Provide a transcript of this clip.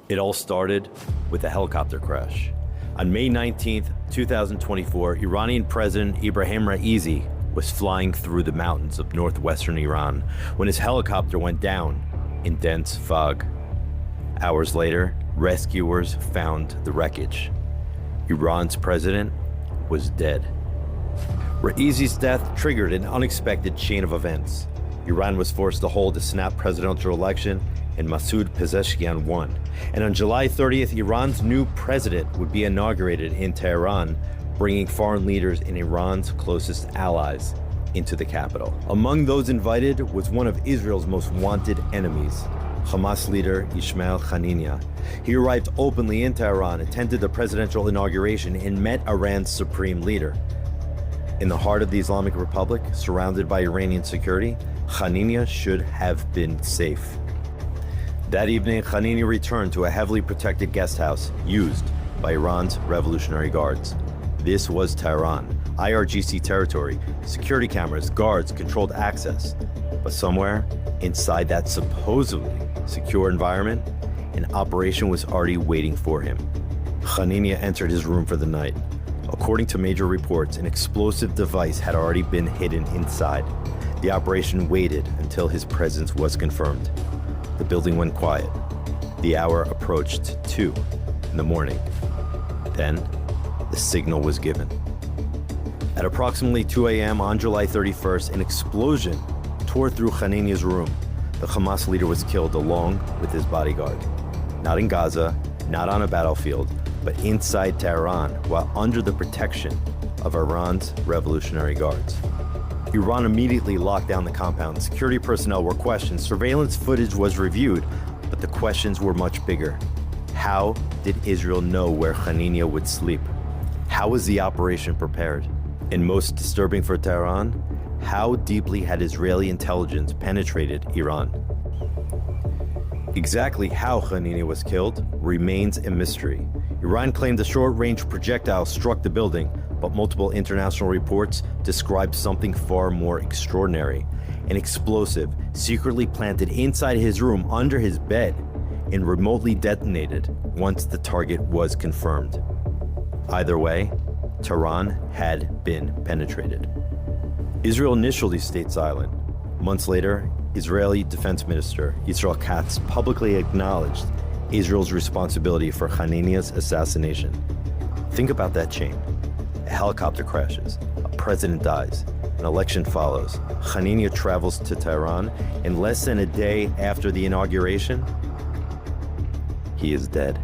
It all started with a helicopter crash. On May 19, 2024, Iranian President Ebrahim Raisi was flying through the mountains of northwestern Iran when his helicopter went down in dense fog. Hours later, rescuers found the wreckage. Iran's president was dead. Raisi's death triggered an unexpected chain of events. Iran was forced to hold a snap presidential election, and Masoud Pezeshkian won. And on July 30th, Iran's new president would be inaugurated in Tehran, bringing foreign leaders and Iran's closest allies into the capital. Among those invited was one of Israel's most wanted enemies, Hamas leader Ismail Haniyeh. He arrived openly in Tehran, attended the presidential inauguration, and met Iran's supreme leader. In the heart of the Islamic Republic, surrounded by Iranian security, Haniyeh should have been safe. That evening, Haniyeh returned to a heavily protected guest house used by Iran's Revolutionary Guards. This was Tehran, IRGC territory. Security cameras, guards controlled access. But somewhere inside that supposedly secure environment, an operation was already waiting for him. Haniyeh entered his room for the night. According to major reports, an explosive device had already been hidden inside. The operation waited until his presence was confirmed. The building went quiet. The hour approached 2 in the morning. Then, the signal was given. At approximately 2 a.m. on July 31st, an explosion tore through Haniyeh's room. The Hamas leader was killed along with his bodyguard. Not in Gaza, not on a battlefield, but inside Tehran, while under the protection of Iran's Revolutionary Guards. Iran immediately locked down the compound. Security personnel were questioned. Surveillance footage was reviewed, but the questions were much bigger. How did Israel know where Haniyeh would sleep? How was the operation prepared? And most disturbing for Tehran, how deeply had Israeli intelligence penetrated Iran? Exactly how Haniyeh was killed remains a mystery. Iran claimed a short-range projectile struck the building, but multiple international reports describe something far more extraordinary. An explosive secretly planted inside his room under his bed and remotely detonated once the target was confirmed. Either way, Tehran had been penetrated. Israel initially stayed silent. Months later, Israeli Defense Minister Israel Katz publicly acknowledged Israel's responsibility for Haniyeh's assassination. Think about that chain. A helicopter crashes, a president dies, an election follows. Haniyeh travels to Tehran, and less than a day after the inauguration, he is dead.